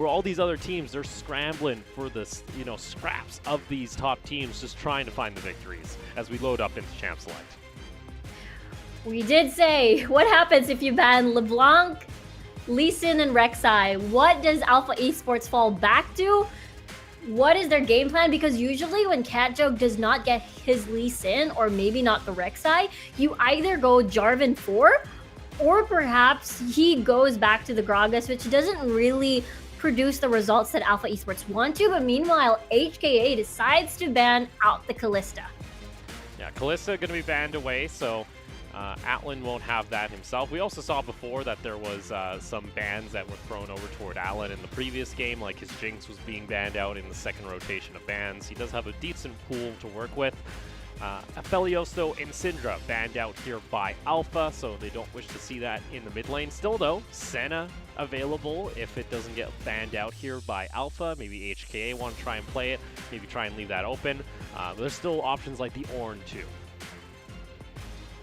where all these other teams, they're scrambling for this, scraps of these top teams, just trying to find the victories as we load up into Champ Select. We did say, what happens if you ban LeBlanc, Lee Sin, and Rek'Sai? What does Alpha Esports fall back to? What is their game plan? Because usually when CatJoke does not get his Lee Sin, or maybe not the Rek'Sai, you either go Jarvan 4, or perhaps he goes back to the Gragas, which doesn't really produce the results that Alpha Esports want to. But meanwhile, HKA decides to ban out the Kalista. Yeah, Kalista going to be banned away, so Atlan won't have that himself. We also saw before that there was some bans that were thrown over toward Atlan in the previous game, like his Jinx was being banned out in the second rotation of bans. He does have a decent pool to work with. Aphelios and Syndra banned out here by Alpha, so they don't wish to see that in the mid lane. Still though, Senna available if it doesn't get banned out here by Alpha. Maybe HKA want to try and play it, maybe try and leave that open. But there's still options like the Ornn too.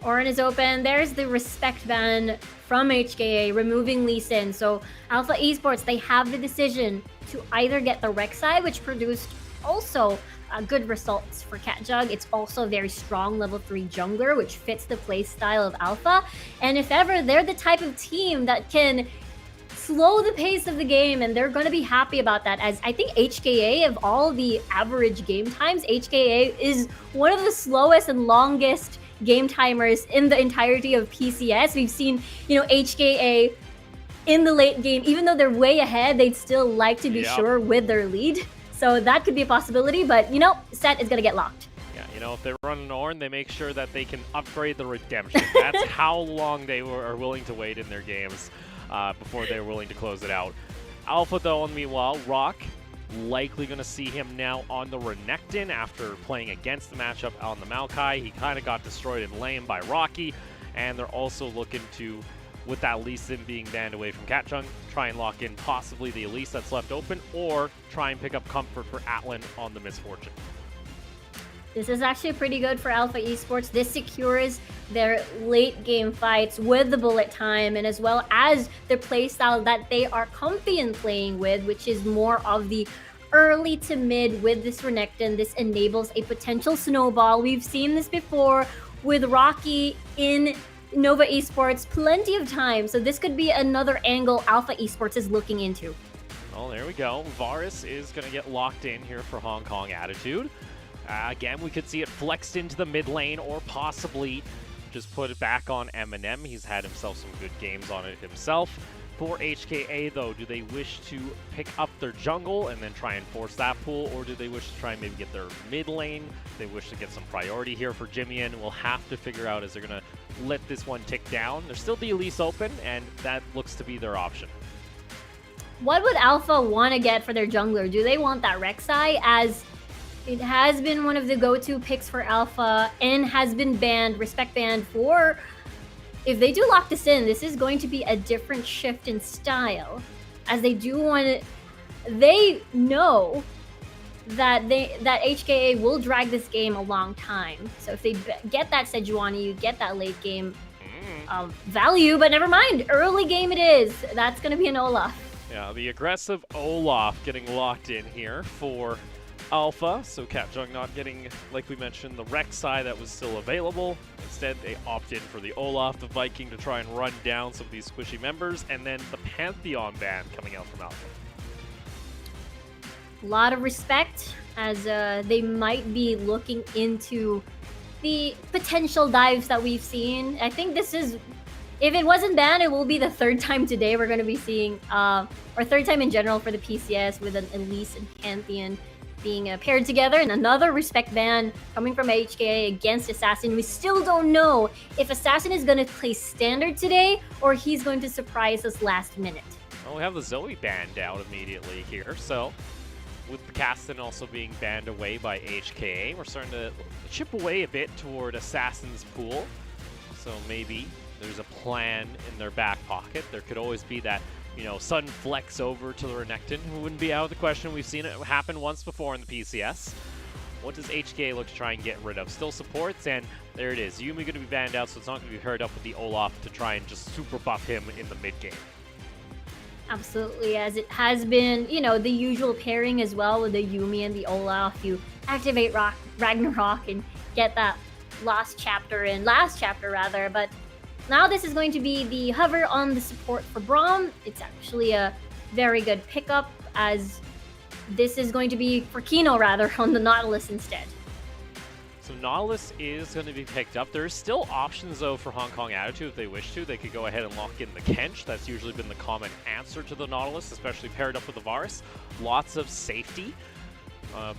Ornn is open. There's the respect ban from HKA, removing Lee Sin. So Alpha Esports, they have the decision to either get the Rek'Sai, which produced also good results for CatJug. It's also a very strong level 3 jungler, which fits the playstyle of Alpha. And if ever, they're the type of team that can slow the pace of the game, and they're going to be happy about that, as I think HKA, of all the average game times, HKA is one of the slowest and longest game timers in the entirety of PCS. We've seen, HKA in the late game, even though they're way ahead, they'd still like to be sure with their lead. So that could be a possibility, but, Set is going to get locked. Yeah, if they run an Ornn, they make sure that they can upgrade the Redemption. That's how long they are willing to wait in their games before they're willing to close it out. Alpha, though, meanwhile, Rock, likely going to see him now on the Renekton after playing against the matchup on the Maokai. He kind of got destroyed in lane by Rocky, and they're also looking to, with that Lee Sin being banned away from CatJug, try and lock in possibly the Elise that's left open, or try and pick up comfort for Atlan on the Misfortune. This is actually pretty good for Alpha Esports. This secures their late game fights with the bullet time, and as well as the playstyle that they are comfy in playing with, which is more of the early to mid with this Renekton. This enables a potential snowball. We've seen this before with Rocky in Nova Esports plenty of times, so this could be another angle Alpha Esports is looking into. Well, there we go. Varus is going to get locked in here for Hong Kong Attitude. Again, we could see it flexed into the mid lane, or possibly just put it back on Eminem. He's had himself some good games on it himself. For HKA, though, do they wish to pick up their jungle and then try and force that pool, or do they wish to try and maybe get their mid lane? They wish to get some priority here for Jimmy, and we'll have to figure out as they're going to let this one tick down. There's still the Elise open, and that looks to be their option. What would Alpha want to get for their jungler? Do they want that Rek'Sai, as it has been one of the go-to picks for Alpha and has been banned, respect banned for? If they do lock this in, this is going to be a different shift in style, as they do want to, they know that HKA will drag this game a long time. So if they get that Sejuani, you get that late game value, but never mind, early game it is. That's going to be an Olaf. Yeah, the aggressive Olaf getting locked in here for Alpha, so CatJug not getting, like we mentioned, the Rek'Sai that was still available. Instead, they opt in for the Olaf, the Viking, to try and run down some of these squishy members, and then the Pantheon ban coming out from Alpha. A lot of respect, as they might be looking into the potential dives that we've seen. I think this is, if it wasn't banned, it will be the third time today we're going to be seeing, or third time in general for the PCS, with an Elise and Pantheon being paired together, and another respect ban coming from HKA against Assassin. We still don't know if Assassin is going to play standard today, or he's going to surprise us last minute. Well, we have the Zoe banned out immediately here, so with the Caston also being banned away by HKA, we're starting to chip away a bit toward Assassin's pool. So maybe there's a plan in their back pocket. There could always be that, sudden flex over to the Renekton. Wouldn't be out of the question. We've seen it happen once before in the PCS. What does HKA look to try and get rid of? Still supports, and there it is. Yumi going to be banned out, so it's not going to be hurried up with the Olaf to try and just super buff him in the mid game. Absolutely, as it has been, you know, the usual pairing as well with the Yumi and the Olaf. You activate Ragnarok and get that last chapter rather. But now this is going to be the hover on the support for Braum. It's actually a very good pickup, as this is going to be for Kino rather on the Nautilus instead. So Nautilus is going to be picked up. There's still options, though, for Hong Kong Attitude if they wish to. They could go ahead and lock in the Kench. That's usually been the common answer to the Nautilus, especially paired up with the Varus. Lots of safety.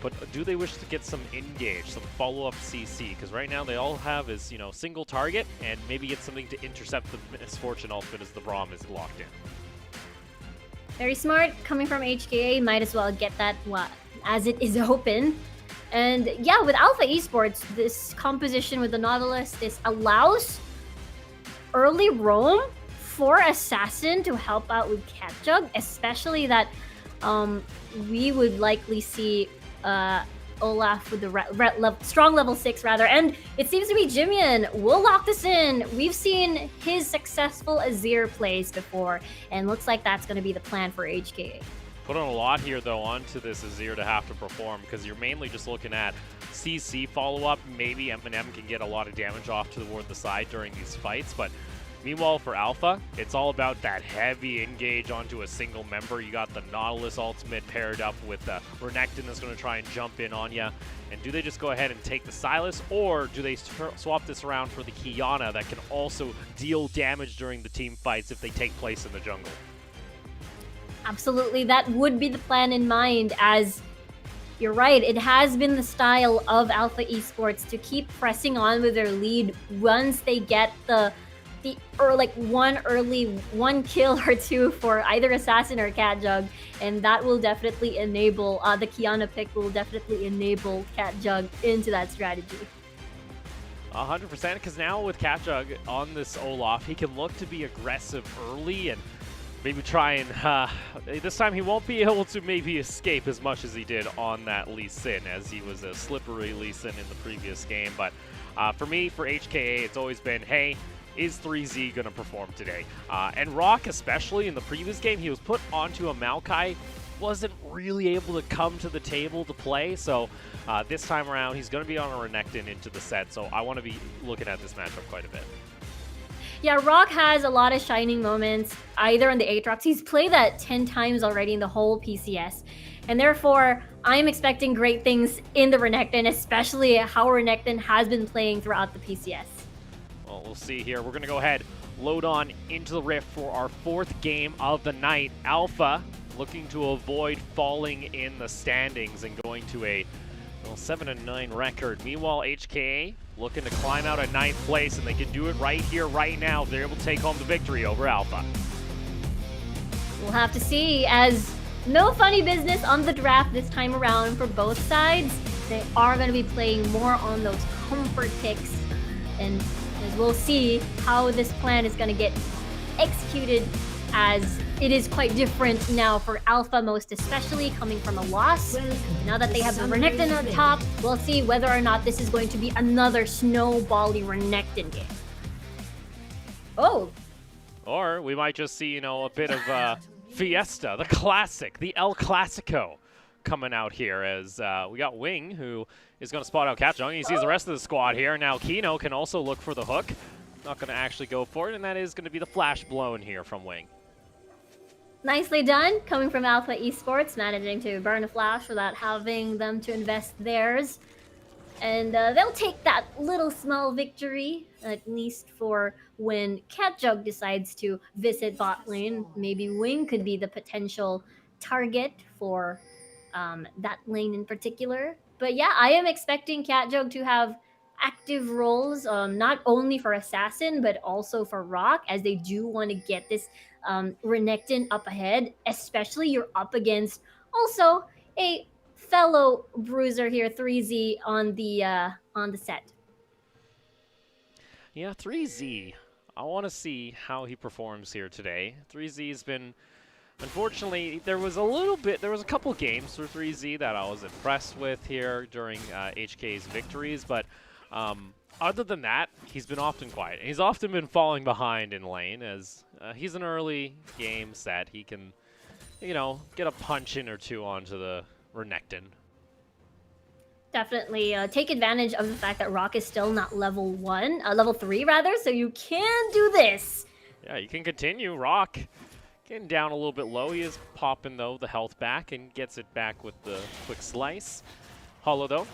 But do they wish to get some engage, some follow-up CC? Because right now they all have is, you know, single target, and maybe get something to intercept the Misfortune ultimate as the Braum is locked in. Very smart. Coming from HKA, might as well get that as it is open. And yeah, with Alpha Esports, this composition with the Nautilus, this allows early roam for Assassin to help out with Catjug, especially that we would likely see Olaf with the strong level 6 rather. And it seems to be Jimian will lock this in. We've seen his successful Azir plays before, and looks like that's going to be the plan for HKA. Put on a lot here, though, onto this Azir to have to perform, because you're mainly just looking at CC follow-up. Maybe Eminem can get a lot of damage off toward the side during these fights, but meanwhile for Alpha, it's all about that heavy engage onto a single member. You got the Nautilus ultimate paired up with the Renekton that's going to try and jump in on you. And do they just go ahead and take the Sylas, or do they swap this around for the Kiana that can also deal damage during the team fights if they take place in the jungle? Absolutely, that would be the plan in mind, as you're right, it has been the style of Alpha Esports to keep pressing on with their lead once they get or like one kill or two for either Assassin or Catjug, and that will definitely enable the Kiana pick will definitely enable Catjug into that strategy. 100%, because now with Catjug on this Olaf, he can look to be aggressive early and maybe try and, this time he won't be able to maybe escape as much as he did on that Lee Sin, as he was a slippery Lee Sin in the previous game. But for me, for HKA, it's always been, hey, is 3Z going to perform today? And Rock, especially in the previous game, he was put onto a Maokai, wasn't really able to come to the table to play. So this time around, he's going to be on a Renekton into the set. So I want to be looking at this matchup quite a bit. Yeah, Rock has a lot of shining moments, either on the Aatrox. He's played that 10 times already in the whole PCS. And therefore, I'm expecting great things in the Renekton, especially how Renekton has been playing throughout the PCS. Well, we'll see here. We're going to go ahead, load on into the Rift for our 4th game of the night. Alpha looking to avoid falling in the standings and going to a 7-9 record. Meanwhile, HKA looking to climb out at 9th place, and they can do it right here, right now. They're able to take home the victory over Alpha. We'll have to see, as no funny business on the draft this time around for both sides. They are going to be playing more on those comfort picks, and as we'll see how this plan is going to get executed, as it is quite different now for Alpha, most especially coming from a loss. Now that they have the Renekton on top, we'll see whether or not this is going to be another snowbally Renekton game. Oh. Or we might just see, you know, a bit of Fiesta, the classic, the El Clasico coming out here, as we got Wing, who is going to spot out Catjug. He sees the rest of the squad here. Now Kino can also look for the hook. Not going to actually go for it, and that is going to be the flash blown here from Wing. Nicely done, coming from Alpha Esports, managing to burn a flash without having them to invest theirs. And they'll take that little small victory, at least for when Catjug decides to visit bot lane. Maybe Wing could be the potential target for that lane in particular. But yeah, I am expecting Catjug to have active roles, not only for Assassin, but also for Rock, as they do want to get this Renekton up ahead, especially you're up against also a fellow bruiser here, 3Z on the set. Yeah, 3Z. I want to see how he performs here today. 3Z's been, unfortunately, there was a couple games for 3Z that I was impressed with here during HK's victories, but other than that, he's been often quiet. He's often been falling behind in lane, as he's an early game set. He can you know, get a punch in or two onto the Renekton. Definitely take advantage of the fact that Rock is still not level 1, level 3 rather, so you can do this. Yeah, you can continue. Rock getting down a little bit low. He is popping, though, the health back and gets it back with the quick slice. Hollow, though,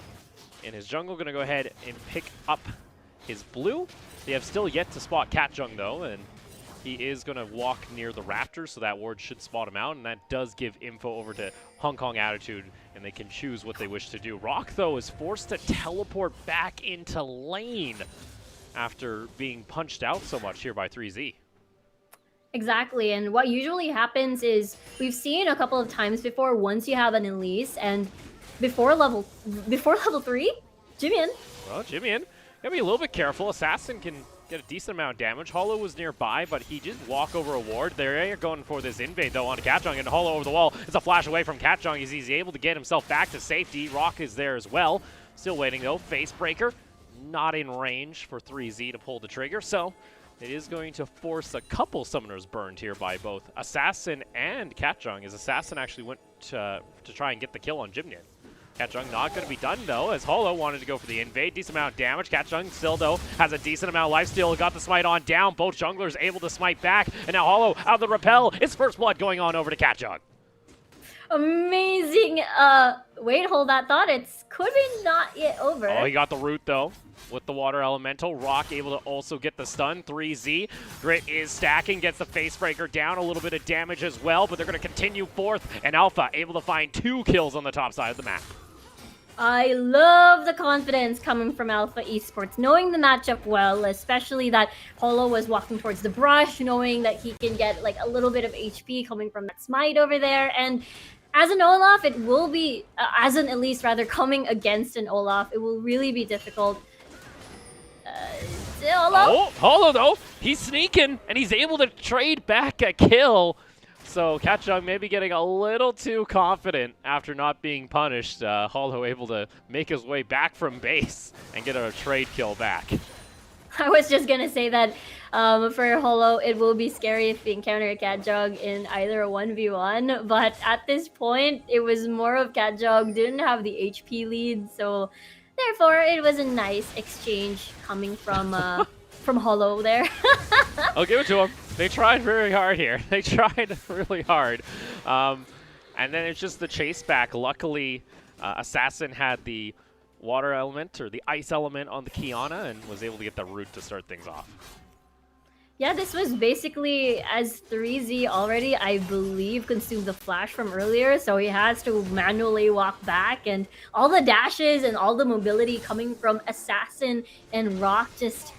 in his jungle, going to go ahead and pick up his blue. They have still yet to spot Catjung, though, and he is going to walk near the Raptors, so that ward should spot him out, and that does give info over to Hong Kong Attitude, and they can choose what they wish to do. Rock, though, is forced to teleport back into lane after being punched out so much here by 3Z. Exactly, and what usually happens is we've seen a couple of times before. Once you have an Elise, and before level 3, Jimin. Well, Jimin, gotta be a little bit careful. Assassin can get a decent amount of damage. Hollow was nearby, but he did walk over a ward. They're going for this invade, though, onto Catjung, and Hollow over the wall. It's a flash away from Catjung as he's able to get himself back to safety. Rock is there as well. Still waiting, though. Facebreaker, not in range for 3Z to pull the trigger, so it is going to force a couple summoners burned here by both Assassin and Catjung, as Assassin actually went to try and get the kill on Jimnian. Catjung not going to be done, though, as Hollow wanted to go for the invade. Decent amount of damage. Catjung still, though, has a decent amount of life steal. Got the smite on down. Both junglers able to smite back. And now Hollow out of the repel. It's first blood going on over to Catjung. Amazing. Wait, hold that thought. It's could be not yet over. Oh, he got the root, though, with the water elemental. Rock able to also get the stun. 3Z. Grit is stacking, gets the facebreaker down. A little bit of damage as well, but they're going to continue forth. And Alpha able to find 2 kills on the top side of the map. I love the confidence coming from Alpha Esports, knowing the matchup well, especially that Hollow was walking towards the brush, knowing that he can get like a little bit of HP coming from that smite over there. And as an Olaf, it will be, as an Elise rather, coming against an Olaf, it will really be difficult. Oh, Hollow, though, he's sneaking, and he's able to trade back a kill. So Catjung maybe getting a little too confident after not being punished. Hollow able to make his way back from base and get a trade kill back. I was just going to say that for Hollow, it will be scary if we encounter a Catjung in either a 1v1. But at this point, it was more of Catjung didn't have the HP lead. So therefore, it was a nice exchange coming from from Hollow there. I'll give it to them. They tried very hard here. They tried really hard. And then it's just the chase back. Luckily, Assassin had the water element or the ice element on the Kiana and was able to get the root to start things off. Yeah, this was basically as 3Z already, I believe, consumed the flash from earlier, so he has to manually walk back, and all the dashes and all the mobility coming from Assassin and Rock just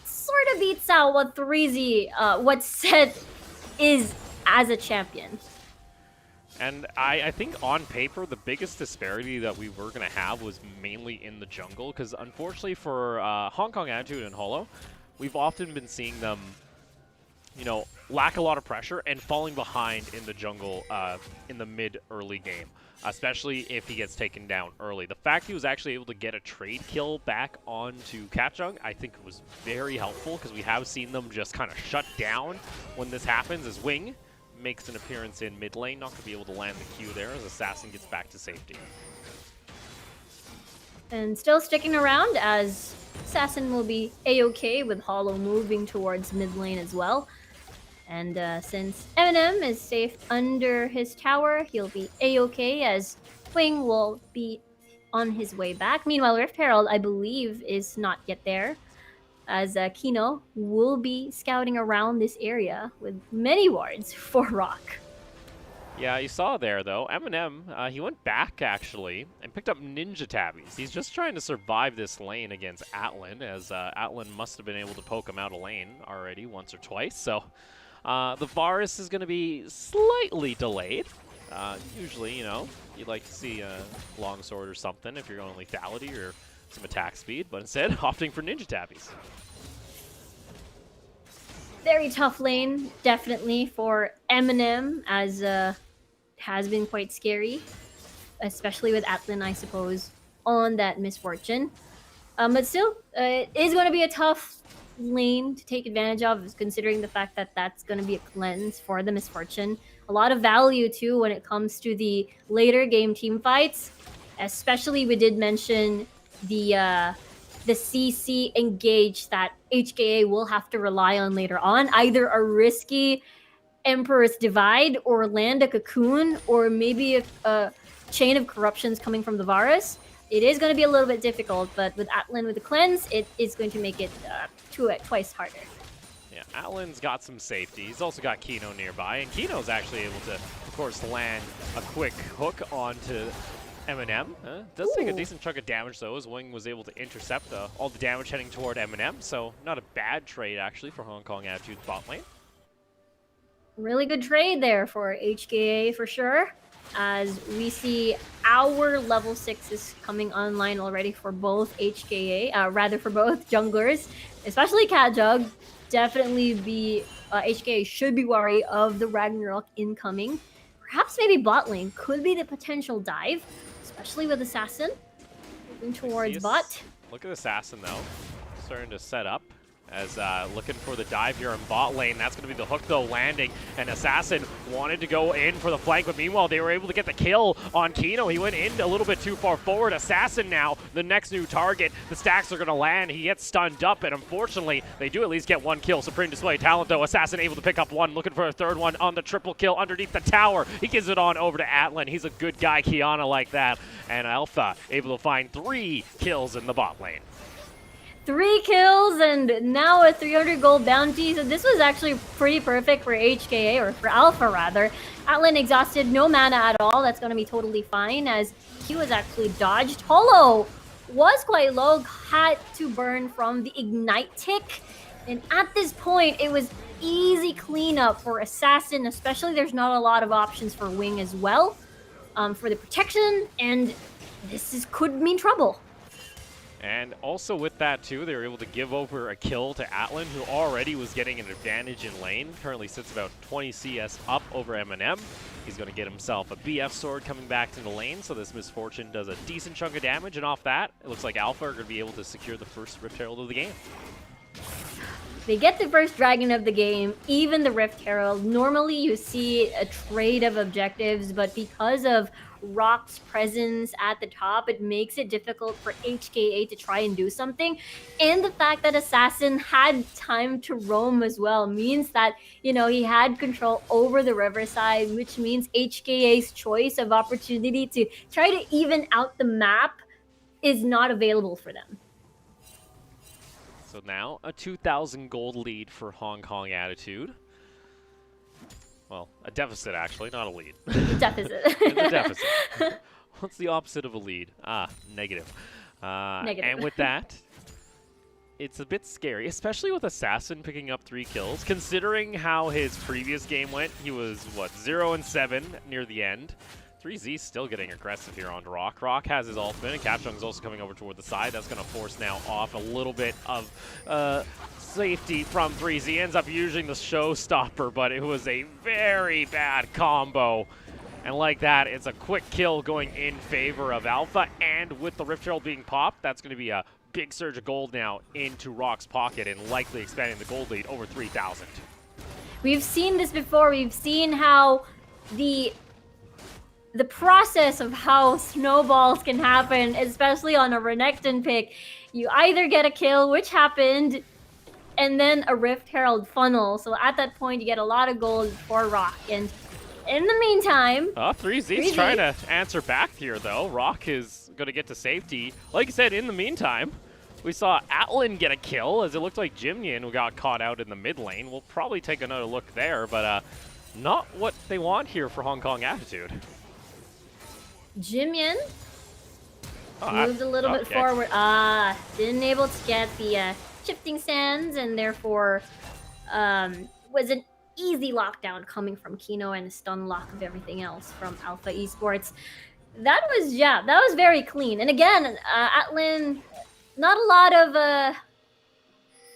sort of beats out what 3Z, what Set is as a champion. And I think on paper, the biggest disparity that we were going to have was mainly in the jungle, because unfortunately for Hong Kong Attitude and Hollow, we've often been seeing them, you know, lack a lot of pressure and falling behind in the jungle in the mid-early game, especially if he gets taken down early. The fact he was actually able to get a trade kill back onto Catjung, I think was very helpful, because we have seen them just kind of shut down when this happens, as Wing makes an appearance in mid lane, not going to be able to land the Q there as Assassin gets back to safety. And still sticking around, as Assassin will be A-okay with Hollow moving towards mid lane as well. And since Eminem is safe under his tower, he'll be A-okay, as Wing will be on his way back. Meanwhile, Rift Herald, I believe, is not yet there, as Kino will be scouting around this area with many wards for Rock. Yeah, you saw there, though, Eminem, he went back, actually, and picked up Ninja Tabbies. He's just trying to survive this lane against Atlan, as Atlan must have been able to poke him out of lane already once or twice. So the Varus is going to be slightly delayed. Usually, you know, you'd like to see a longsword or something if you're going lethality or some attack speed, but instead, opting for Ninja Tabbies. Very tough lane, definitely, for Eminem, as has been quite scary, especially with Atlan, I suppose, on that misfortune. But still, it is going to be a tough lane to take advantage of, considering the fact that that's going to be a cleanse for the misfortune. a lot of value too when it comes to the later game team fights. Especially, we did mention the CC engage that HKA will have to rely on later on, either a risky Emperor's Divide or land a Cocoon, or maybe a chain of corruptions coming from the Varus. It is going to be a little bit difficult, but with Atlan with the cleanse, it is going to make it twice harder. Yeah, Atlan's got some safety. He's also got Kino nearby, and Kino's actually able to, of course, land a quick hook onto Eminem. Does take a decent chunk of damage, though, as Wing was able to intercept all the damage heading toward Eminem, so not a bad trade, actually, for Hong Kong Attitude's bot lane. Really good trade there for HKA for sure, as we see our level 6s coming online already for both HKA, rather for both junglers, especially Catjug. Definitely HKA should be wary of the Ragnarok incoming. Perhaps maybe bot lane could be the potential dive, especially with Assassin moving towards bot. Look at Assassin though, starting to set up as looking for the dive here in bot lane. That's going to be the hook though, landing, and Assassin wanted to go in for the flank, but meanwhile they were able to get the kill on Kino. He went in a little bit too far forward. Assassin now the next new target. The stacks are going to land. He gets stunned up, and unfortunately they do at least get one kill. Supreme display of talent though. Assassin able to pick up one, looking for a third one on the triple kill underneath the tower. He gives it on over to Atlan. He's a good guy, Kiana, like that, and Alpha able to find 3 kills in the bot lane. 3 kills and now a 300 gold bounty. So this was actually pretty perfect for HKA, or for Alpha rather. Atlan exhausted, no mana at all. That's going to be totally fine as Q was actually dodged. Holo was quite low, had to burn from the Ignite tick. And at this point, it was easy cleanup for Assassin, especially there's not a lot of options for Wing as well for the protection. And this could mean trouble. And also with that too, they were able to give over a kill to Atlan, who already was getting an advantage in lane. Currently sits about 20 CS up over Eminem. He's going to get himself a BF sword coming back to the lane, so this Misfortune does a decent chunk of damage, and off that, it looks like Alpha are going to be able to secure the first Rift Herald of the game. They get the first dragon of the game, even the Rift Herald. Normally you see a trade of objectives, but because of Rock's presence at the top, it makes it difficult for HKA to try and do something. And the fact that Assassin had time to roam as well means that, you know, he had control over the riverside, which means HKA's choice of opportunity to try to even out the map is not available for them. So now a 2,000 gold lead for Hong Kong Attitude. Well, a deficit actually, not a lead. Deficit. It's a deficit. What's the opposite of a lead? Negative. Negative. And with that, it's a bit scary, especially with Assassin picking up 3 kills. Considering how his previous game went, he was, what, 0-7 near the end. 3Z's still getting aggressive here on Rock. Rock has his ultimate, and Capchung's also coming over toward the side. That's going to force now off a little bit of safety from 3Z. Ends up using the showstopper, but it was a very bad combo. And like that, it's a quick kill going in favor of Alpha, and with the Rift Herald being popped, that's going to be a big surge of gold now into Rock's pocket and likely expanding the gold lead over 3,000. We've seen this before. We've seen how the process of how snowballs can happen, especially on a Renekton pick. You either get a kill, which happened, and then a Rift Herald funnel. So at that point, you get a lot of gold for Rock. And in the meantime... 3Z's trying to answer back here, though. Rock is going to get to safety. Like I said, in the meantime, we saw Atlan get a kill, as it looked like Jimnian who got caught out in the mid lane. We'll probably take another look there, but not what they want here for Hong Kong Attitude. Jimyan moved a little bit forward. Didn't able to get the shifting sands, and therefore was an easy lockdown coming from Kino and a stun lock of everything else from Alpha Esports. That was very clean. And again, Atlan, not a lot of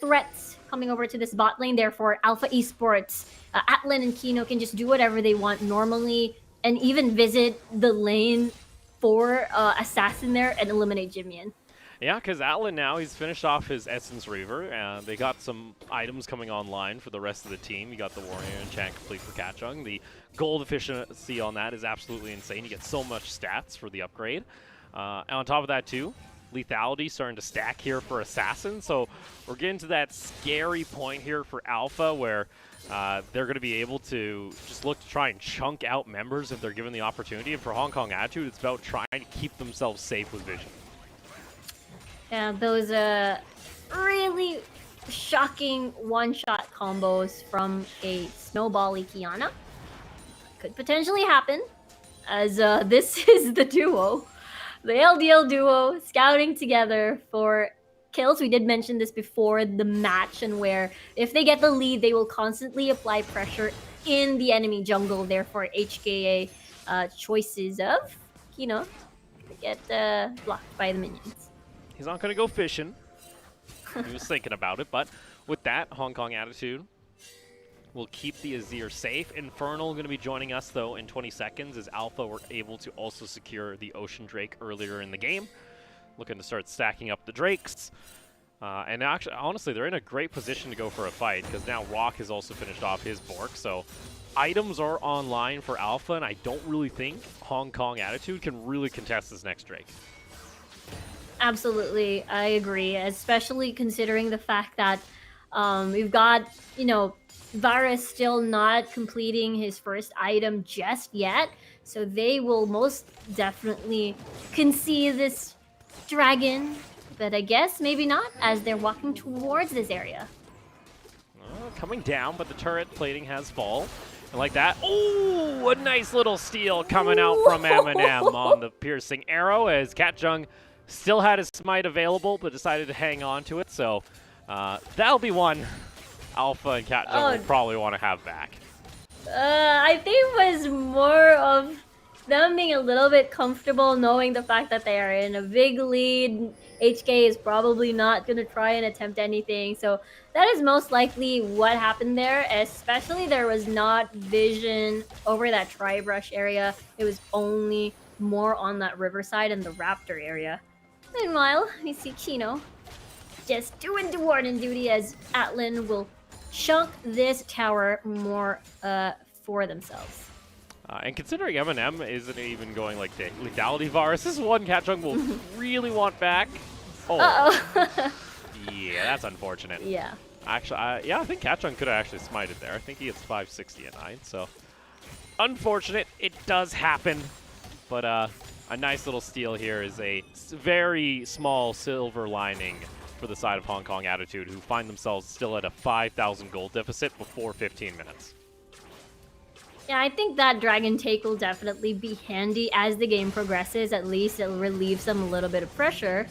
threats coming over to this bot lane. Therefore, Alpha Esports, Atlan and Kino can just do whatever they want normally, and even visit the lane for Assassin there and eliminate Jimyan. Yeah, because Atlan now, he's finished off his Essence Reaver, and they got some items coming online for the rest of the team. You got the Warrior Enchant complete for Katjung. The gold efficiency on that is absolutely insane. You get so much stats for the upgrade. And on top of that, too, lethality starting to stack here for Assassin. So we're getting to that scary point here for Alpha where they're going to be able to just look to try and chunk out members if they're given the opportunity. And for Hong Kong Attitude, it's about trying to keep themselves safe with vision. Yeah, those really shocking one-shot combos from a snowbally Kiana could potentially happen, as this is the duo, the LDL duo, scouting together for kills. We did mention this before the match, and where if they get the lead, they will constantly apply pressure in the enemy jungle. Therefore, HKA choices of, get blocked by the minions. He's not going to go fishing. He was thinking about it, but with that, Hong Kong Attitude will keep the Azir safe. Infernal going to be joining us, though, in 20 seconds, as Alpha were able to also secure the Ocean Drake earlier in the game. Looking to start stacking up the Drakes. And actually, honestly, they're in a great position to go for a fight, because now Rock has also finished off his Bork, so items are online for Alpha, and I don't really think Hong Kong Attitude can really contest this next Drake. Absolutely, I agree, especially considering the fact that we've got, Varus still not completing his first item just yet, so they will most definitely concede this dragon, but I guess maybe not, as they're walking towards this area. Coming down, but the turret plating has fall. And like that, oh, a nice little steal coming out from Eminem on the piercing arrow, as Katjung still had his smite available, but decided to hang on to it. So that'll be one Alpha and Katjung will probably want to have back. I think it was more of them being a little bit comfortable knowing the fact that they are in a big lead. HK is probably not going to try and attempt anything. So that is most likely what happened there, especially there was not vision over that tri-brush area. It was only more on that riverside and the raptor area. Meanwhile, we see Chino just doing warden duty, as Atlan will chunk this tower more for themselves. And considering Eminem isn't even going like the lethality Varus, this is one Katjung will really want back. Oh. Yeah, that's unfortunate. Yeah. Actually, yeah, I think Katjung could have actually smited there. I think he gets 560 at 9, so unfortunate. It does happen, but a nice little steal here is a very small silver lining for the side of Hong Kong Attitude, who find themselves still at a 5,000 gold deficit before 15 minutes. Yeah, I think that Dragon Take will definitely be handy as the game progresses. At least it'll relieve some a little bit of pressure,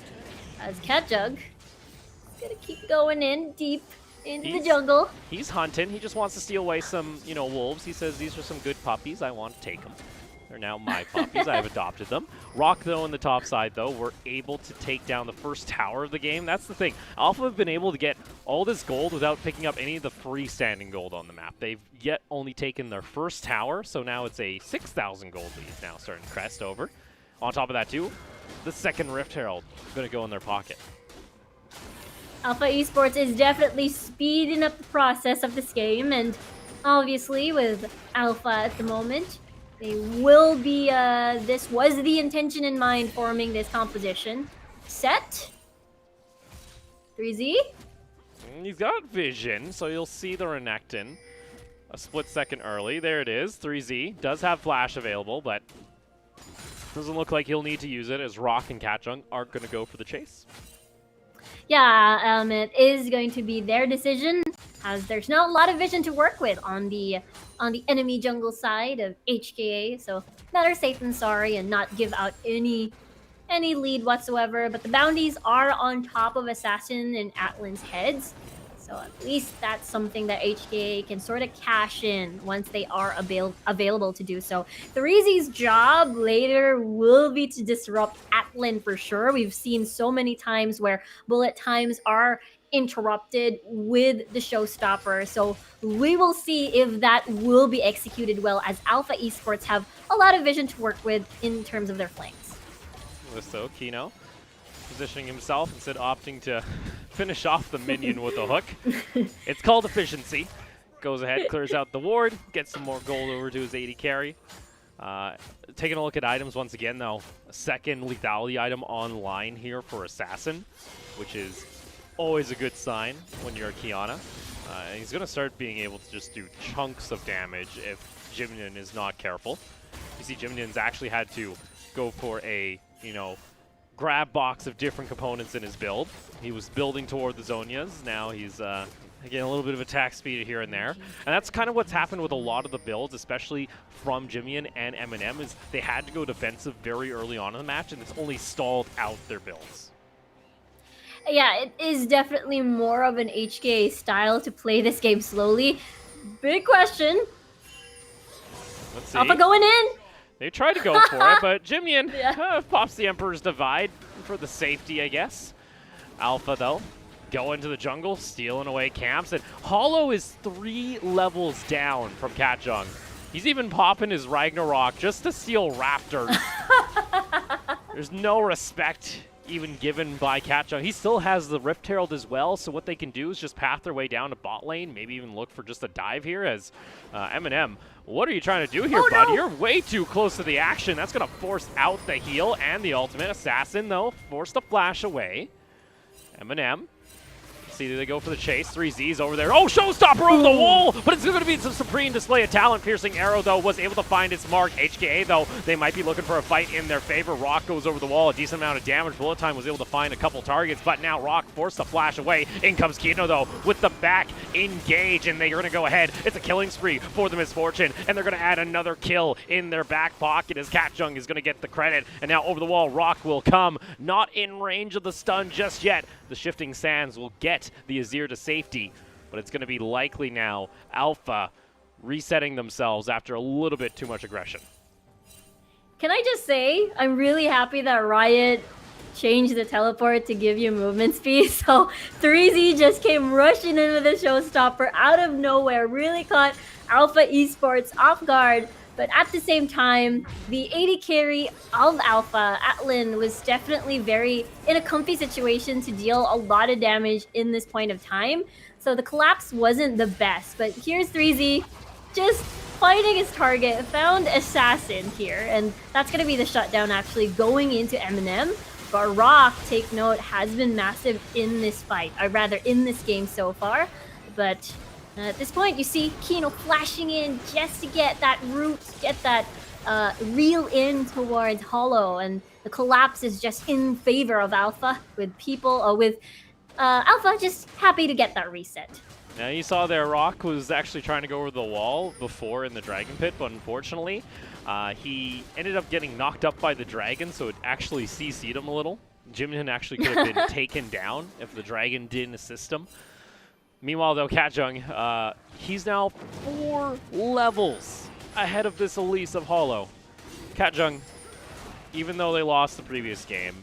as Katjung is gonna keep going in deep into the jungle. He's hunting. He just wants to steal away some, wolves. He says, these are some good puppies. I want to take them. They're now my puppies. I have adopted them. Rock, though, on the top side, though, we're able to take down the first tower of the game. That's the thing. Alpha have been able to get all this gold without picking up any of the freestanding gold on the map. They've yet only taken their first tower, so now it's a 6,000 gold lead now starting to crest over. On top of that, too, the second Rift Herald is going to go in their pocket. Alpha Esports is definitely speeding up the process of this game, and obviously with Alpha at the moment, they will be, this was the intention in mind forming this composition. Set. 3Z. He's got vision, so you'll see the Renekton a split second early. There it is. 3Z does have flash available, but doesn't look like he'll need to use it, as Rock and Katjung aren't going to go for the chase. Yeah, it is going to be their decision, as there's not a lot of vision to work with on the enemy jungle side of HKA, so better safe than sorry and not give out any lead whatsoever. But the bounties are on top of Assassin and Atlan's heads, so at least that's something that HKA can sort of cash in once they are available to do so. 3Z's job later will be to disrupt Atlan for sure. We've seen so many times where bullet times are interrupted with the showstopper, so we will see if that will be executed well, as Alpha Esports have a lot of vision to work with in terms of their flanks. So Kino positioning himself, instead opting to finish off the minion with a hook. It's called efficiency. Goes ahead, clears out the ward, gets some more gold over to his AD carry. Taking a look at items once again, though. A second lethality item online here for Assassin, which is always a good sign when you're a Kiana. And he's going to start being able to just do chunks of damage if Jimnian is not careful. You see Jimnian's actually had to go for a, grab box of different components in his build. He was building toward the Zonias. Now he's getting a little bit of attack speed here and there. And that's kind of what's happened with a lot of the builds, especially from Jimnian and Eminem, is they had to go defensive very early on in the match, and it's only stalled out their builds. Yeah, it is definitely more of an HKA style to play this game slowly. Big question. Let's see. Alpha going in. They tried to go for it, but Jimnian pops the Emperor's Divide for the safety, I guess. Alpha, though, go into the jungle, stealing away camps, and Hollow is 3 levels down from Katjung. He's even popping his Ragnarok just to steal Raptors. There's no respect even given by Katjung. He still has the Rift Herald as well, so what they can do is just path their way down to bot lane, maybe even look for just a dive here as Eminem. What are you trying to do here, bud? No. You're way too close to the action. That's going to force out the heal and the ultimate. Assassin, though, forced the flash away. Eminem. See, they go for the chase. 3Z's over there. Oh, showstopper over the wall! But it's going to be some supreme display of talent. Piercing Arrow, though, was able to find its mark. HKA, though, they might be looking for a fight in their favor. Rock goes over the wall. A decent amount of damage. Bullet Time was able to find a couple targets, but now Rock forced the flash away. In comes Kino, though, with the back engage, and they're going to go ahead. It's a killing spree for the Misfortune, and they're going to add another kill in their back pocket as Katjung is going to get the credit. And now over the wall, Rock will come. Not in range of the stun just yet. The Shifting Sands will get the Azir to safety, but it's going to be likely now Alpha resetting themselves after a little bit too much aggression. Can I just say, I'm really happy that Riot changed the teleport to give you movement speed. So 3Z just came rushing in with a showstopper out of nowhere, really caught Alpha Esports off guard. But at the same time, the AD carry of Alpha, Atlan, was definitely very in a comfy situation to deal a lot of damage in this point of time. So the collapse wasn't the best, but here's 3Z just finding his target, found Assassin here, and that's going to be the shutdown actually going into Eminem. But Rock, take note, has been massive in this fight, or rather in this game so far. But at this point, you see Kino flashing in just to get that root, get that reel in towards Hollow, and the collapse is just in favor of Alpha, with people, with Alpha just happy to get that reset. Now you saw there Rock was actually trying to go over the wall before in the Dragon Pit, but unfortunately, he ended up getting knocked up by the Dragon, so it actually CC'd him a little. Jimnian actually could have been taken down if the Dragon didn't assist him. Meanwhile, though, Katjung, he's now 4 levels ahead of this Elise of Hollow. Katjung, even though they lost the previous game,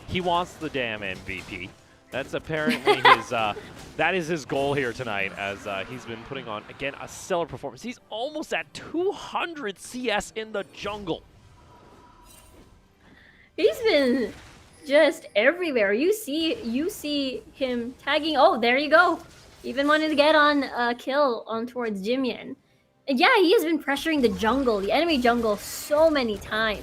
he wants the damn MVP. That's apparently his, that is his goal here tonight, as he's been putting on, again, a stellar performance. He's almost at 200 CS in the jungle. He's been just everywhere. You see him tagging. Oh, there you go. Even wanted to get on a kill on towards Jimnian. And yeah, he has been pressuring the jungle, the enemy jungle, so many times,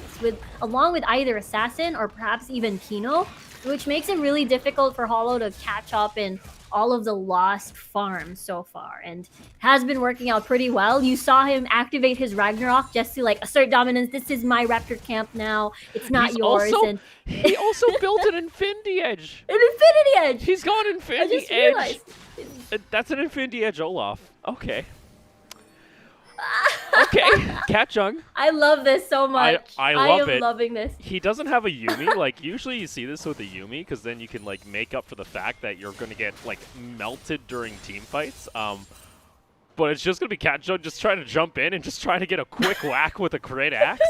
along with either Assassin or perhaps even Kino, which makes it really difficult for Hollow to catch up in all of the lost farms so far, and has been working out pretty well. You saw him activate his Ragnarok just to assert dominance. This is my Raptor camp now. It's not yours. And he also built an Infinity Edge. An Infinity Edge. He's got Infinity Edge. Realized. That's an Infinity Edge Olaf. Okay. Okay, Katjung. I love this so much. I love am it. Loving this. He doesn't have a Yuumi. Usually you see this with a Yuumi, because then you can make up for the fact that you're going to get melted during team fights. but it's just going to be Catjug just trying to jump in and just trying to get a quick whack with a crit axe.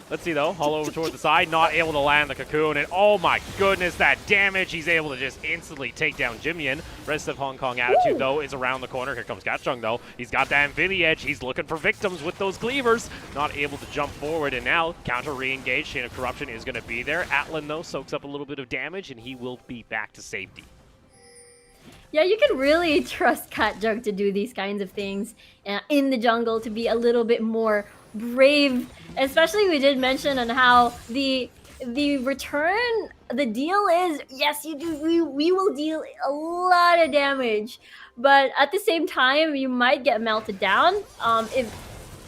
Let's see, though. Hollow over toward the side, not able to land the cocoon, and oh my goodness, that damage. He's able to just instantly take down Jimian. Rest of Hong Kong attitude, though, is around the corner. Here comes Catjug, though. He's got that Infinity Edge. He's looking for victims with those cleavers. Not able to jump forward, and now counter re-engage. Chain of Corruption is going to be there. Atlan, though, soaks up a little bit of damage, and he will be back to safety. Yeah, you can really trust Catjug to do these kinds of things in the jungle, to be a little bit more brave. Especially, we did mention on how the return, the deal is, yes, you do. We will deal a lot of damage, but at the same time, you might get melted down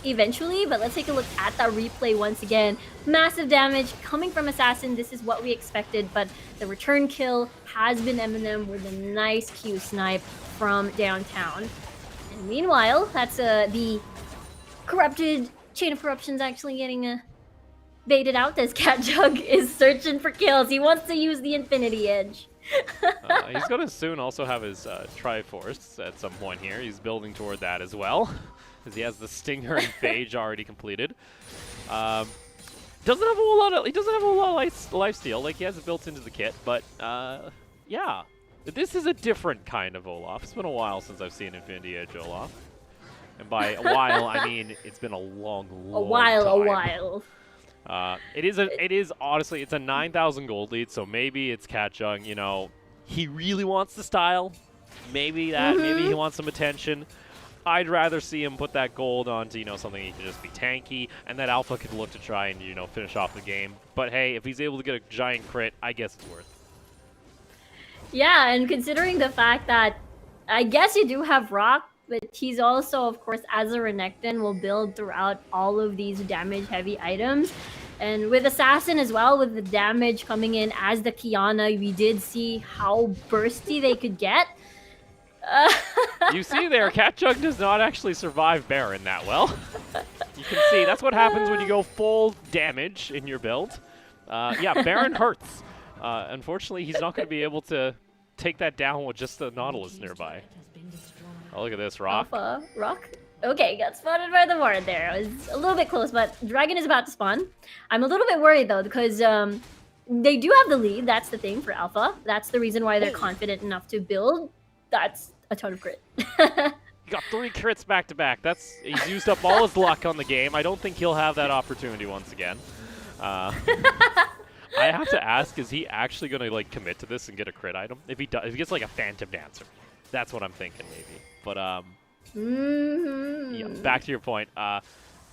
eventually. But let's take a look at that replay once again. Massive damage coming from Assassin. This is what we expected, but the return kill has been Eminem with a nice Q snipe from downtown. And meanwhile, that's the corrupted Chain of Corruption's actually getting baited out as Catjug is searching for kills. He wants to use the Infinity Edge. He's going to soon also have his Triforce at some point here. He's building toward that as well, because he has the Stinger and Phage already completed. Doesn't have a whole lot of lifesteal, like he has it built into the kit, but yeah, this is a different kind of Olaf. It's been a while since I've seen Infinity Edge Olaf, and by a while I mean it's been a long time. A while. It is honestly, it's a 9,000 gold lead, so maybe it's Catjug. You know, he really wants the style. Maybe that. Maybe he wants some attention. I'd rather see him put that gold onto, you know, something he can just be tanky, and that Alpha could look to try and, you know, finish off the game. But hey, if he's able to get a giant crit, I guess it's worth it. Yeah, and considering the fact that I guess you do have Rock, but he's also, of course, as a Renekton, will build throughout all of these damage-heavy items. And with Assassin as well, with the damage coming in as the Kiana, we did see how bursty they could get. You see there, Catjug does not actually survive Baron that well. You can see, that's what happens when you go full damage in your build. Yeah, Baron hurts. Unfortunately, he's not going to be able to take that down with just the Nautilus nearby. Oh, look at this, Rock. Alpha, Rock. Okay, got spotted by the ward there. It was a little bit close, but Dragon is about to spawn. I'm a little bit worried, though, because they do have the lead. That's the thing for Alpha. That's the reason why they're confident enough to build. That's a ton of crit. He got 3 crits back-to-back. He's used up all his luck on the game. I don't think he'll have that opportunity once again. I have to ask, is he actually going to like commit to this and get a crit item? If he does, if he gets like a Phantom Dancer, that's what I'm thinking maybe. But yeah, back to your point.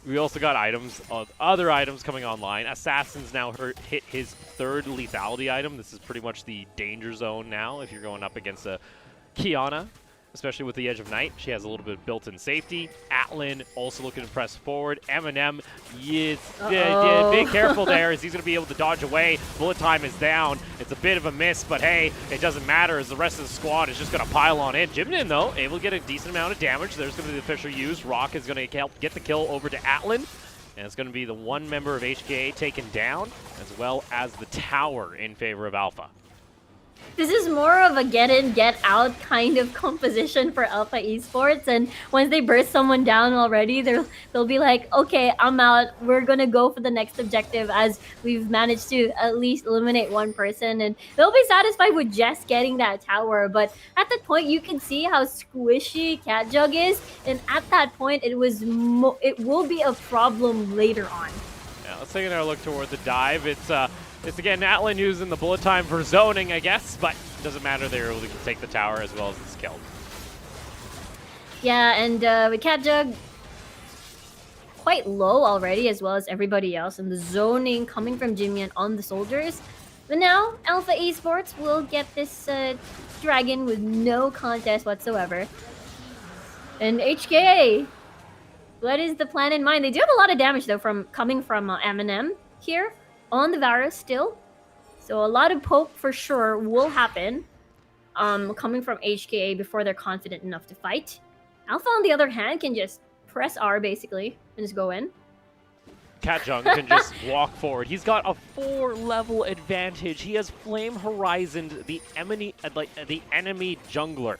We also got items, other items coming online. Assassin's now hit his 3rd lethality item. This is pretty much the danger zone now if you're going up against a Kiana, especially with the Edge of Night. She has a little bit of built-in safety. Atlan also looking to press forward. Eminem, yes, be careful there as he's going to be able to dodge away. Bullet time is down. It's a bit of a miss, but hey, it doesn't matter as the rest of the squad is just going to pile on in. Jimian, though, able to get a decent amount of damage. There's going to be the Fisher used. Rock is going to help get the kill over to Atlan. And it's going to be the one member of HKA taken down, as well as the tower in favor of Alpha. This is more of a get-in, get-out kind of composition for Alpha Esports, and once they burst someone down already, they'll be like, okay, I'm out, we're gonna go for the next objective as we've managed to at least eliminate one person, and they'll be satisfied with just getting that tower. But at that point, you can see how squishy Catjug is, and at that point, it will be a problem later on. Yeah, let's take another look toward the dive. It's again Atlan using the bullet time for zoning, I guess, but it doesn't matter. They're able to take the tower as well as it's killed. Yeah, and with Catjug quite low already, as well as everybody else, and the zoning coming from Jimian on the soldiers. But now, Alpha Esports will get this dragon with no contest whatsoever. And HKA, what is the plan in mind? They do have a lot of damage, though, coming from Eminem here on the Varus still. So a lot of poke for sure will happen coming from HKA before they're confident enough to fight. Alpha, on the other hand, can just press R, basically, and just go in. Catjug can just walk forward. He's got a 4-level advantage. He has Flame Horizoned the enemy jungler.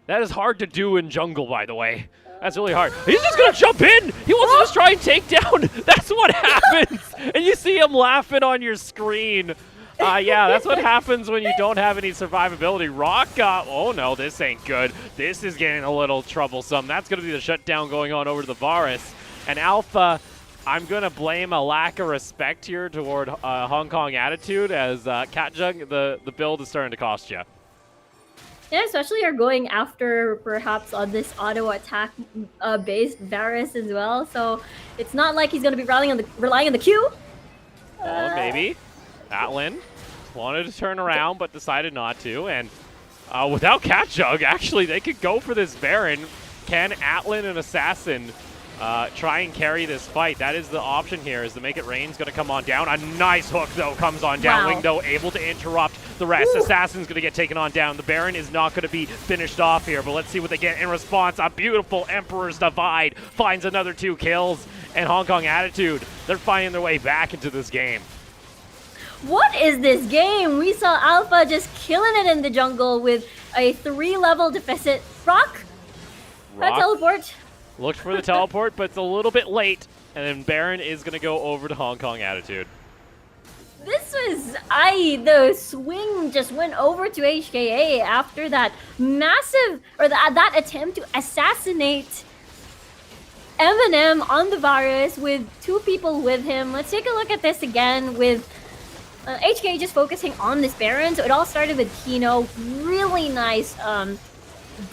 That is hard to do in jungle, by the way. That's really hard. He's just going to jump in. He wants to just try and take down. That's what happens. And you see him laughing on your screen. Yeah, that's what happens when you don't have any survivability. Rock, oh no, this ain't good. This is getting a little troublesome. That's going to be the shutdown going on over to the Varus. And Alpha, I'm going to blame a lack of respect here toward Hong Kong attitude as Catjug, the build is starting to cost you. Yeah, especially you're going after perhaps on this auto attack based Varus as well. So it's not like he's going to be relying on the Q. Oh, maybe. Atlin wanted to turn around, but decided not to. And without Catjug, actually, they could go for this Baron. Can Atlin and Assassin try and carry this fight? That is the option here, is to make it rain's going to come on down. A nice hook, though, comes on down. Wow. Wingdo able to interrupt the rest. Ooh. Assassin's going to get taken on down. The Baron is not going to be finished off here, but let's see what they get in response. A beautiful Emperor's Divide finds another 2 kills. And Hong Kong attitude, they're finding their way back into this game. What is this game? We saw Alpha just killing it in the jungle with a 3-level deficit. Rock? Teleport. Looked for the teleport, but it's a little bit late. And then Baron is going to go over to Hong Kong attitude. This was, the swing just went over to HKA after that massive, or that attempt to assassinate Eminem on the Varus with 2 people with him. Let's take a look at this again with HKA just focusing on this Baron. So it all started with Kino. Really nice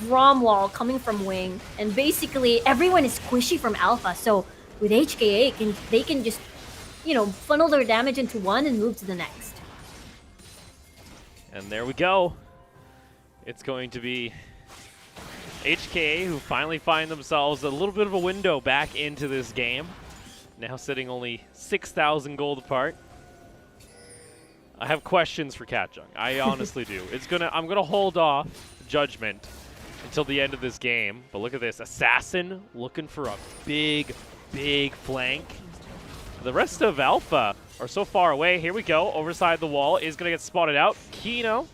Brom wall coming from Wing. And basically everyone is squishy from Alpha. So with HKA, they can just, funnel their damage into one and move to the next. And there we go. It's going to be HKA who finally find themselves a little bit of a window back into this game. Now sitting only 6,000 gold apart. I have questions for Catjug. I honestly do. I'm gonna hold off judgment until the end of this game. But look at this. Assassin looking for a big flank. The rest of Alpha are so far away. Here we go. Overside the wall is going to get spotted out. Kino,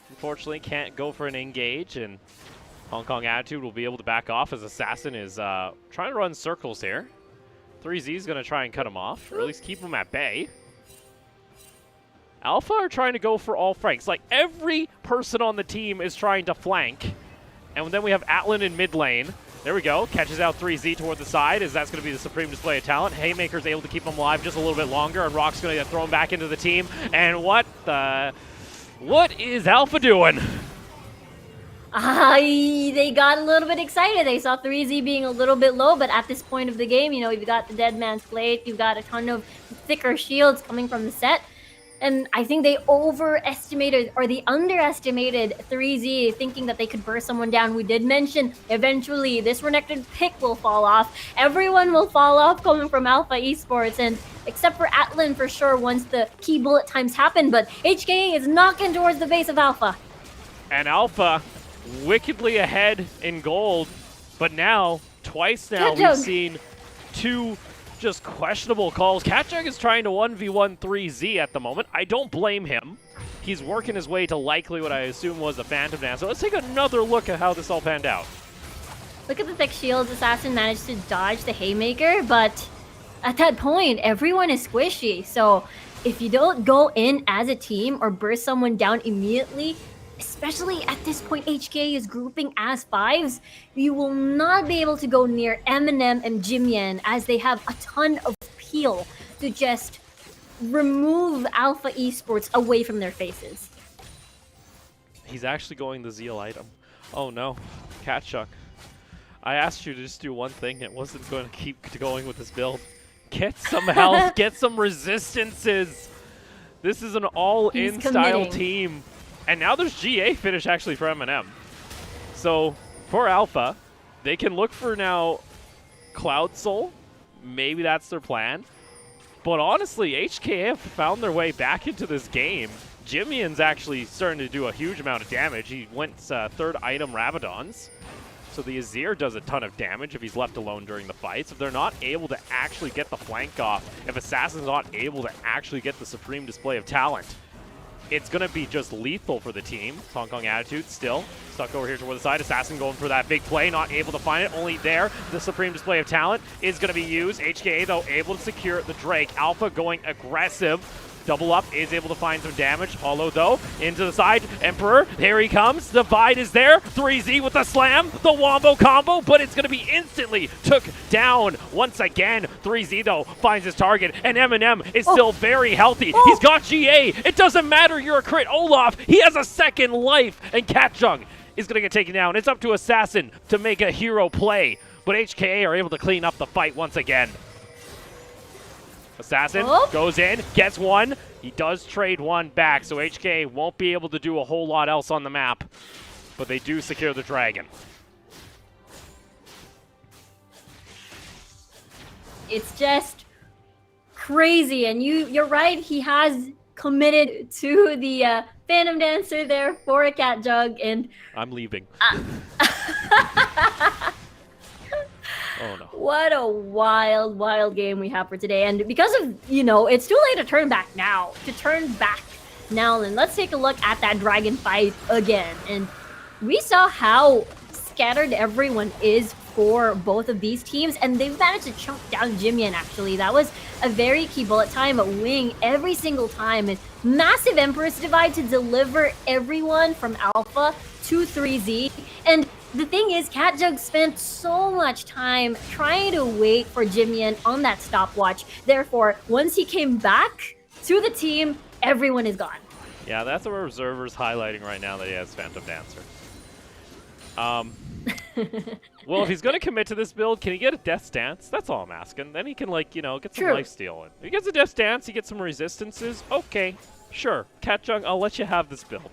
unfortunately, can't go for an engage. And Hong Kong attitude will be able to back off as Assassin is trying to run circles here. 3Z is going to try and cut him off, or at least keep him at bay. Alpha are trying to go for all flanks. Like, every person on the team is trying to flank. And then we have Atlin in mid lane. There we go. Catches out 3Z toward the side, as that's going to be the supreme display of talent. Haymaker's able to keep him alive just a little bit longer, and Rock's going to get thrown back into the team. And what is Alpha doing? They got a little bit excited. They saw 3Z being a little bit low, but at this point of the game, you've got the Dead Man's Plate, you've got a ton of thicker shields coming from the set. And I think they underestimated 3Z, thinking that they could burst someone down. We did mention eventually this Renekton pick will fall off. Everyone will fall off coming from Alpha Esports, and except for Atlin for sure once the key bullet times happen. But HKA is knocking towards the base of Alpha. And Alpha wickedly ahead in gold, but now, twice now, we've seen 2 just questionable calls. Catjug is trying to 1v1 3Z at the moment. I don't blame him. He's working his way to likely what I assume was a Phantom Dance. So let's take another look at how this all panned out. Look at the thick shields. Assassin managed to dodge the Haymaker, but at that point, everyone is squishy. So if you don't go in as a team or burst someone down immediately, especially at this point, HKA is grouping as 5s. You will not be able to go near Eminem and Jimyan, as they have a ton of peel to just remove Alpha Esports away from their faces. He's actually going the Zeal item. Oh no, Catjug. I asked you to just do one thing. It wasn't going to keep going with this build. Get some health, get some resistances. This is an all-in style team. And now there's GA finish actually for Eminem. So for Alpha, they can look for now Cloud Soul. Maybe that's their plan. But honestly, HKA have found their way back into this game. Jimyan's actually starting to do a huge amount of damage. He went 3rd item Rabadons. So the Azir does a ton of damage if he's left alone during the fights. If they're not able to actually get the flank off, if Assassin's not able to actually get the supreme display of talent, it's going to be just lethal for the team. Hong Kong Attitude still stuck over here toward the side. Assassin going for that big play, not able to find it. Only there, the supreme display of talent is going to be used. HKA, though, able to secure the Drake. Alpha going aggressive. Double up is able to find some damage. Hollow, though, into the side. Emperor, here he comes. Divide is there. 3Z with the slam. The wombo combo, but it's going to be instantly took down once again. 3Z, though, finds his target, and Eminem is still very healthy. He's got GA. It doesn't matter. You're a crit. Olaf, he has a second life, and Katjung is going to get taken down. It's up to Assassin to make a hero play, but HKA are able to clean up the fight once again. Assassin goes in, gets one. He does trade one back, so HKA won't be able to do a whole lot else on the map, but they do secure the dragon. It's just crazy, and you're right. He has committed to the Phantom Dancer there for a Katjug, and I'm leaving. Oh no. What a wild, wild game we have for today. And because of, it's too late to turn back now. And let's take a look at that dragon fight again. And we saw how scattered everyone is for both of these teams. And they've managed to chunk down Jimian, actually. That was a very key bullet time, a wing every single time. And massive Empress Divide to deliver everyone from Alpha to 3Z. And the thing is, Katjug spent so much time trying to wait for Jimian on that stopwatch. Therefore, once he came back to the team, everyone is gone. Yeah, that's what Observer's highlighting right now, that he has Phantom Dancer. Well, if he's going to commit to this build, can he get a Death Stance? That's all I'm asking. Then he can, get some lifesteal in. If he gets a Death Stance, he gets some resistances. Okay, sure. Katjug, I'll let you have this build.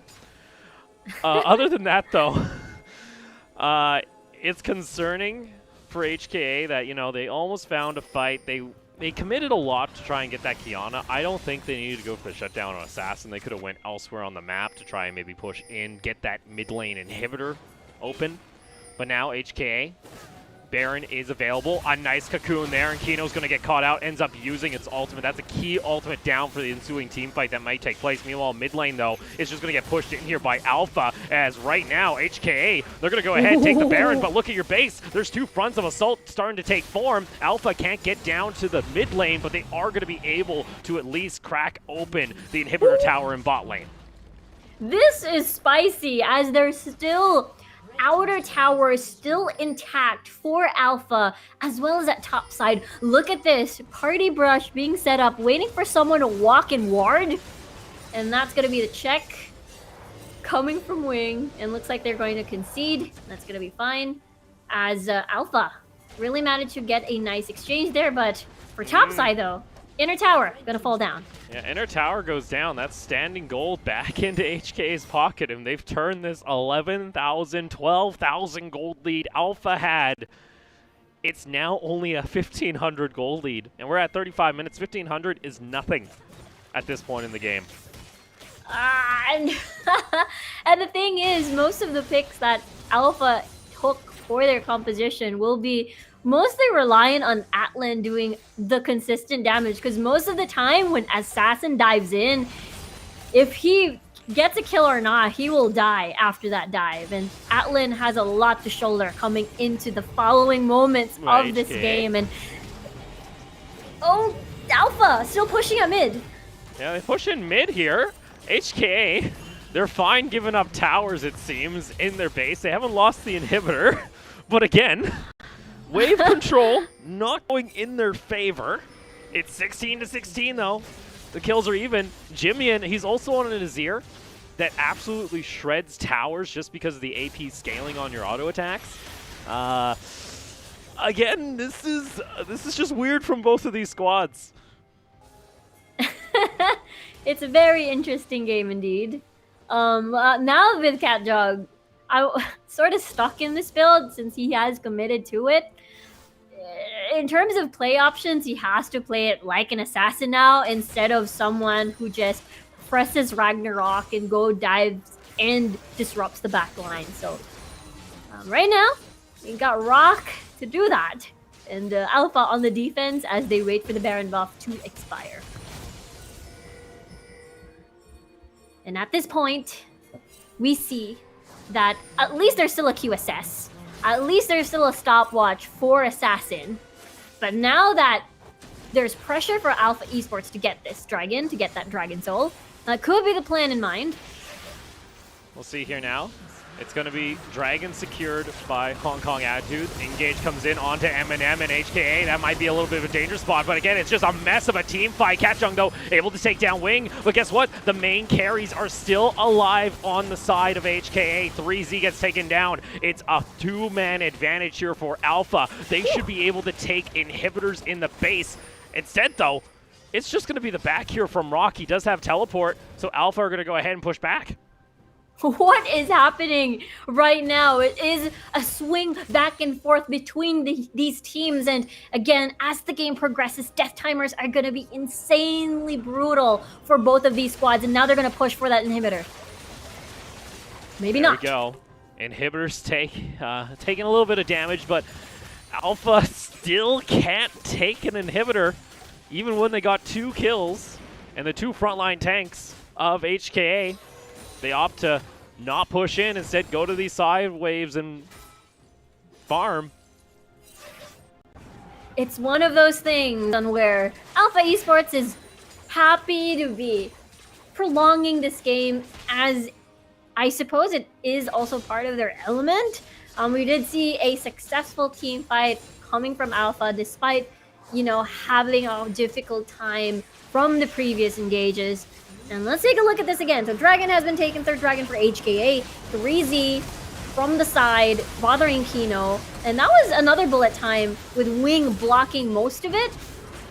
Other than that, though... it's concerning for HKA that, they almost found a fight. They committed a lot to try and get that Kiana. I don't think they needed to go for the shutdown on Assassin. They could have went elsewhere on the map to try and maybe push in, get that mid lane inhibitor open. But now HKA, Baron is available. A nice cocoon there, and Kino's going to get caught out, ends up using its ultimate. That's a key ultimate down for the ensuing team fight that might take place. Meanwhile, mid lane, though, is just going to get pushed in here by Alpha, as right now, HKA, they're going to go ahead and take the Baron, but look at your base. There's two fronts of assault starting to take form. Alpha can't get down to the mid lane, but they are going to be able to at least crack open the inhibitor tower in bot lane. This is spicy, as there's still... outer tower is still intact for Alpha, as well as at top side. Look at this. Party brush being set up, waiting for someone to walk and ward. And that's going to be the check coming from Wing. And looks like they're going to concede. That's going to be fine. As Alpha really managed to get a nice exchange there. But for top side, though, inner tower going to fall down. Yeah, inner tower goes down. That's standing gold back into HK's pocket, and they've turned this 11,000, 12,000 gold lead Alpha had. It's now only a 1,500 gold lead, and we're at 35 minutes. 1,500 is nothing at this point in the game. And the thing is, most of the picks that Alpha took for their composition will be mostly reliant on Atlan doing the consistent damage, because most of the time when Assassin dives in, if he gets a kill or not, he will die after that dive. And Atlan has a lot to shoulder coming into the following moments of this game. And Alpha still pushing at mid. Yeah, they push in mid here. HKA, they're fine giving up towers, it seems, in their base. They haven't lost the inhibitor, but again, wave control not going in their favor. It's 16-16 though. The kills are even. Jimian, he's also on an Azir that absolutely shreds towers just because of the AP scaling on your auto attacks. Again, this is just weird from both of these squads. It's a very interesting game indeed. Now with Katjug, I'm sort of stuck in this build since he has committed to it. In terms of play options, he has to play it like an assassin now instead of someone who just presses Ragnarok and go dives and disrupts the back line. So right now, we got Rock to do that. And Alpha on the defense as they wait for the Baron buff to expire. And at this point, we see that at least there's still a QSS. At least there's still a stopwatch for Assassin. But now that there's pressure for Alpha Esports to get this dragon, to get that Dragon Soul, that could be the plan in mind. We'll see here now. It's going to be Dragon secured by Hong Kong Attitude. Engage comes in onto Eminem and HKA. That might be a little bit of a dangerous spot, but again, it's just a mess of a team fight. Catchung, though, able to take down Wing, but guess what? The main carries are still alive on the side of HKA. 3Z gets taken down. It's a two-man advantage here for Alpha. They should be able to take inhibitors in the base. Instead, though, it's just going to be the back here from Rock. He does have teleport, so Alpha are going to go ahead and push back. What is happening right now? It is a swing back and forth between these teams. And again, as the game progresses, death timers are going to be insanely brutal for both of these squads. And now they're going to push for that inhibitor. Maybe not. There we go. Inhibitors taking a little bit of damage, but Alpha still can't take an inhibitor, even when they got 2 kills and the 2 frontline tanks of HKA. They opt to not push in, instead go to these side waves and farm. It's one of those things on where Alpha Esports is happy to be prolonging this game, as I suppose it is also part of their element. We did see a successful team fight coming from Alpha, despite, you know, having a difficult time from the previous engages. And let's take a look at this again. So Dragon has been taken, third Dragon for HKA, 3Z from the side, bothering Kino. And that was another bullet time with Wing blocking most of it.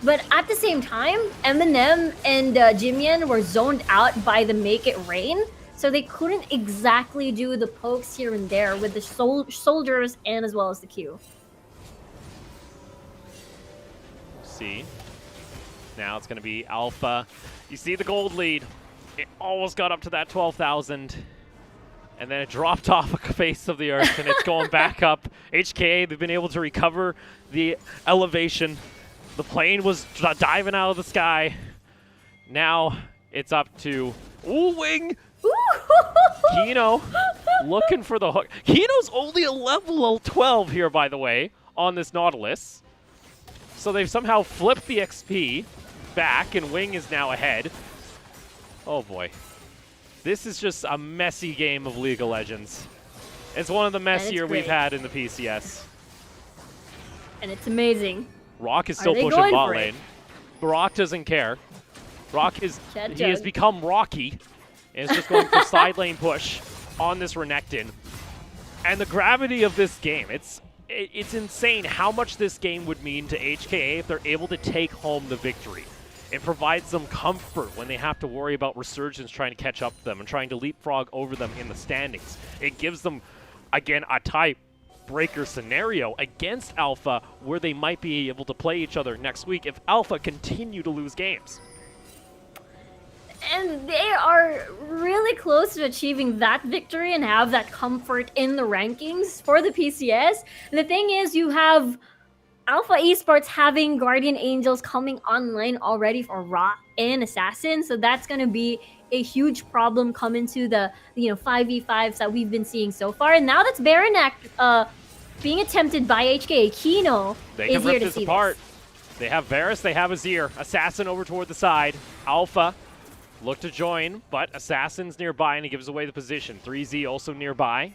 But at the same time, Eminem and Jimian were zoned out by the Make It Rain. So they couldn't exactly do the pokes here and there with the soldiers and as well as the Q. See. Now it's going to be Alpha. You see the gold lead. It almost got up to that 12,000. And then it dropped off the face of the earth, and it's going back up. HKA, they've been able to recover the elevation. The plane was diving out of the sky. Now it's up to Wing. Kino looking for the hook. Kino's only a level 12 here, by the way, on this Nautilus. So they've somehow flipped the XP back, and Wing is now ahead. Oh boy. This is just a messy game of League of Legends. It's one of the messier we've had in the PCS. And it's amazing. Rock is still pushing bot lane. Rock doesn't care. Rock is, he has become Rocky, and is just going for side lane push on this Renekton. And the gravity of this game, it's insane how much this game would mean to HKA if they're able to take home the victory. It provides them comfort when they have to worry about Resurgence trying to catch up to them and trying to leapfrog over them in the standings. It gives them, again, a tie-breaker scenario against Alpha where they might be able to play each other next week if Alpha continue to lose games. And they are really close to achieving that victory and have that comfort in the rankings for the PCS. And the thing is, you have Alpha Esports having Guardian Angels coming online already for Ra and Assassin, so that's going to be a huge problem coming to the 5v5s that we've been seeing so far. And now that's Baranak being attempted by HKA. Kino is here to see this. They have Varus, they have Azir. Assassin over toward the side. Alpha look to join, but Assassin's nearby and he gives away the position. 3Z also nearby.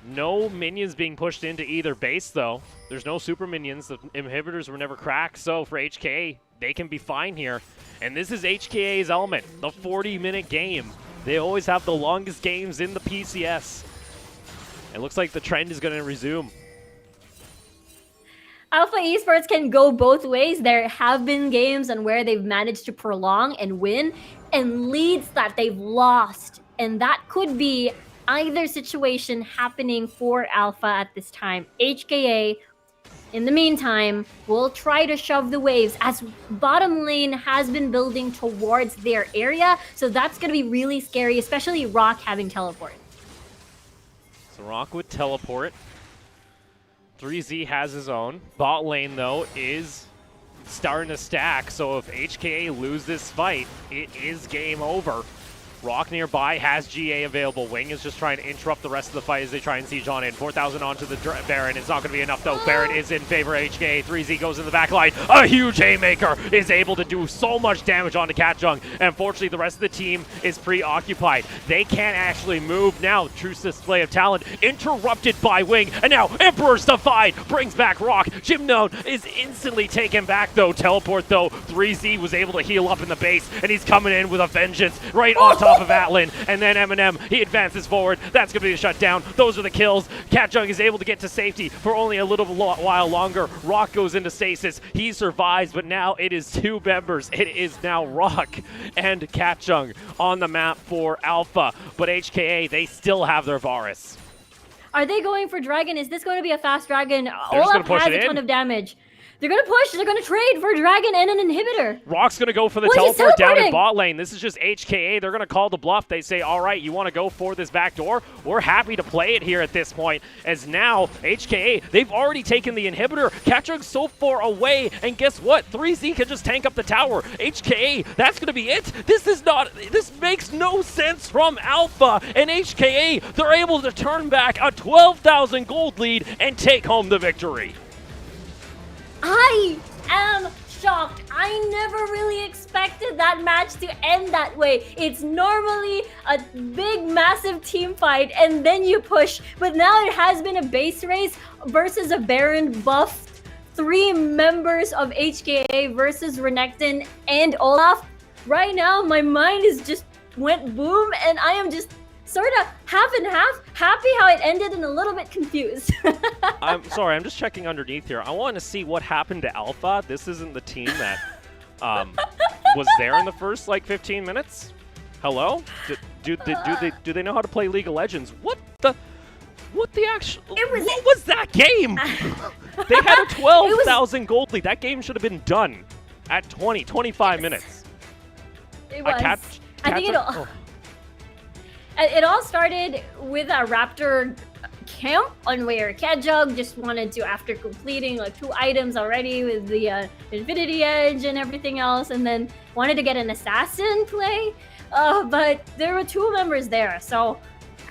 No minions being pushed into either base, though. There's no super minions. The inhibitors were never cracked, so for HKA, they can be fine here. And this is HKA's element, the 40-minute game. They always have the longest games in the PCS. It looks like the trend is going to resume. Alpha Esports can go both ways. There have been games on where they've managed to prolong and win, and leads that they've lost. And that could be either situation happening for Alpha at this time. HKA, in the meantime, will try to shove the waves as bottom lane has been building towards their area. So that's going to be really scary, especially Rock having teleport. So Rock would teleport. 3Z has his own. Bot lane, though, is starting to stack. So if HKA lose this fight, it is game over. Rock nearby has GA available. Wing is just trying to interrupt the rest of the fight as they try and siege on in. 4,000 onto the Baron. It's not going to be enough, though. Baron is in favor of HKA. 3Z goes in the back line. A huge haymaker is able to do so much damage onto Catjung. And unfortunately, the rest of the team is preoccupied. They can't actually move now. True display of talent interrupted by Wing. And now Emperor's Defied brings back Rock. Jimnone is instantly taken back, though. Teleport, though. 3Z was able to heal up in the base, and he's coming in with a vengeance right on top of Atlan. And then Eminem, he advances forward. That's going to be a shutdown. Those are the kills. Catjung is able to get to safety for only a little while longer. Rock goes into stasis. He survives, but now it is two members. It is now Rock and Catjung on the map for Alpha. But HKA, they still have their Varus. Are they going for Dragon? Is this going to be a fast Dragon? They're just Olaf has a ton of damage. They're going to push. They're going to trade for Dragon and an inhibitor. Rock's going to go for the teleport down in bot lane. This is just HKA. They're going to call the bluff. They say, all right, you want to go for this back door? We're happy to play it here at this point, as now HKA, they've already taken the inhibitor. Catjung's so far away, and guess what? 3Z can just tank up the tower. HKA, that's going to be it. This makes no sense from Alpha, and HKA, they're able to turn back a 12,000 gold lead and take home the victory. I am shocked. I never really expected that match to end that way. It's normally a big, massive team fight, and then you push. But now it has been a base race versus a Baron buffed. 3 members of HKA versus Renekton and Olaf. Right now, my mind is just went boom, and I am just sort of half and half, happy how it ended and a little bit confused. I'm sorry, I'm just checking underneath here. I want to see what happened to Alpha. This isn't the team that was there in the first, 15 minutes. Hello? Do they know how to play League of Legends? What the actual... What was that game? They had a 12,000 gold lead. That game should have been done at 25 minutes. It was. I think it all started with a Raptor camp on where Catjung just wanted to, after completing 2 items already with the Infinity Edge and everything else, and then wanted to get an assassin play, but there were 2 members there. So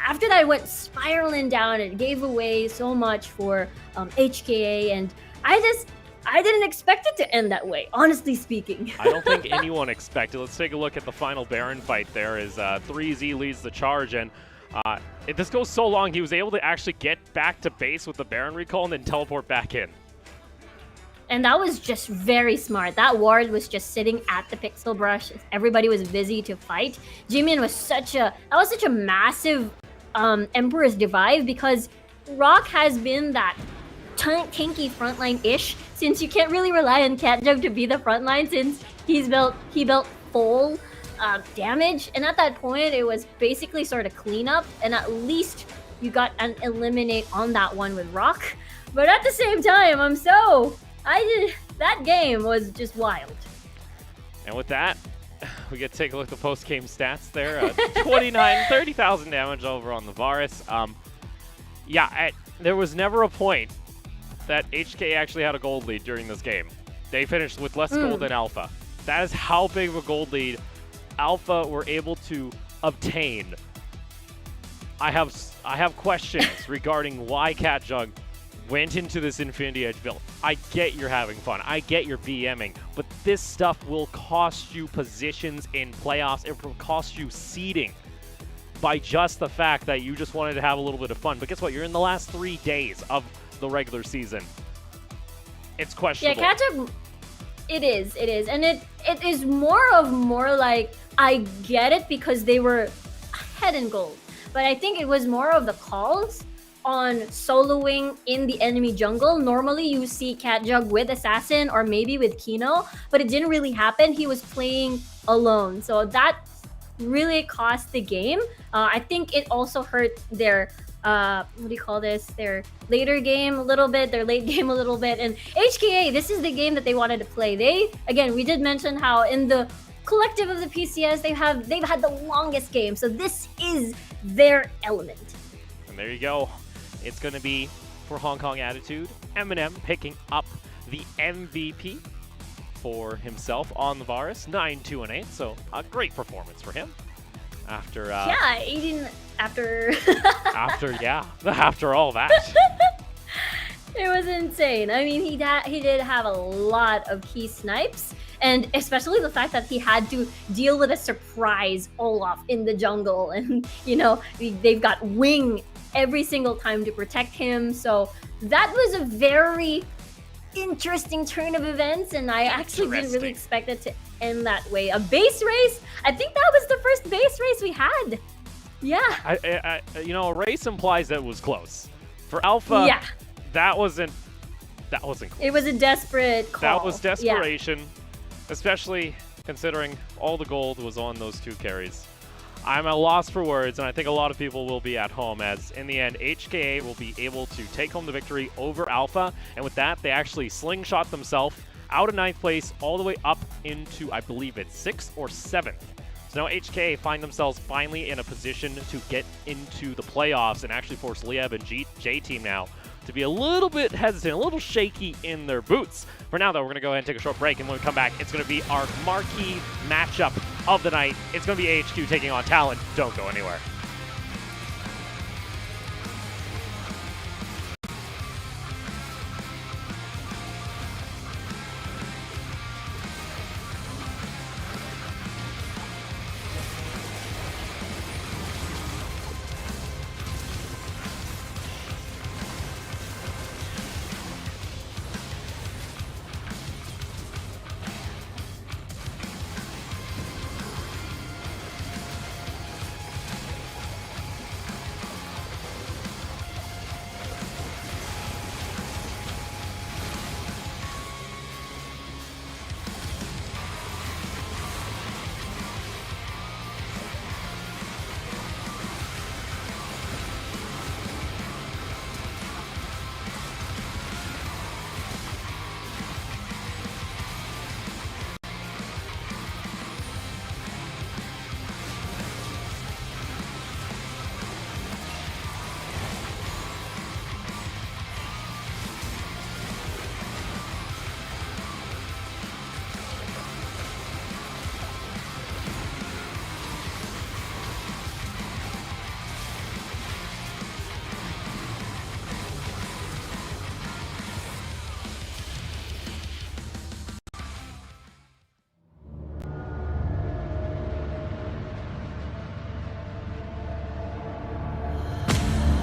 after that, it went spiraling down. It gave away so much for HKA, and I didn't expect it to end that way, honestly speaking. I don't think anyone expected. Let's take a look at the final Baron fight there as 3Z leads the charge, and this goes so long, he was able to actually get back to base with the Baron recall and then teleport back in. And that was just very smart. That ward was just sitting at the pixel brush. Everybody was busy to fight. Jimin was such a massive Emperor's Divide, because Rock has been that tanky frontline-ish, since you can't really rely on Catjung to be the frontline, since he built full damage, and at that point it was basically sort of cleanup, and at least you got an eliminate on that one with Rock. But at the same time, that game was just wild. And with that, we get to take a look at the post-game stats there. 30,000 damage over on the Varus. There was never a point that HK actually had a gold lead during this game. They finished with less gold than Alpha. That is how big of a gold lead Alpha were able to obtain. I have questions regarding why Catjung went into this Infinity Edge build. I get you're having fun. I get you're BMing, but this stuff will cost you positions in playoffs. It will cost you seeding by just the fact that you just wanted to have a little bit of fun. But guess what? You're in the last 3 days of the regular season. It's questionable. Yeah, Catjung, it is, and it is more like, I get it because they were ahead in gold, but I think it was more of the calls on soloing in the enemy jungle. Normally you see Catjung with Assassin or maybe with Kino, but it didn't really happen. He was playing alone, so that really cost the game. I think it also hurt their their later game a little bit, their late game a little bit. And HKA, this is the game that they wanted to play. We did mention how in the collective of the PCS, they've had the longest game, so this is their element. And there you go. It's going to be, for Hong Kong Attitude, Eminem picking up the MVP for himself on the Varus, 9-2-8, so a great performance for him. after yeah, 18 after after all that. It was insane. I mean, he did have a lot of key snipes, and especially the fact that he had to deal with a surprise Olaf in the jungle, and you know they've got Wing every single time to protect him. So that was a very interesting turn of events, and I actually didn't really expect it to end that way. A base race? I think that was the first base race we had. Yeah. You know, a race implies that it was close. For Alpha, yeah. That wasn't close. It was a desperate call. That was desperation, especially considering all the gold was on those 2 carries. I'm at a loss for words, and I think a lot of people will be at home, as in the end, HKA will be able to take home the victory over Alpha, and with that, they actually slingshot themselves out of 9th place all the way up into, I believe it's 6th or 7th. So now HKA find themselves finally in a position to get into the playoffs and actually force Liev and J-Team now to be a little bit hesitant, a little shaky in their boots. For now, though, we're going to go ahead and take a short break, and when we come back, it's going to be our marquee matchup of the night. It's going to be AHQ taking on Talon. Don't go anywhere.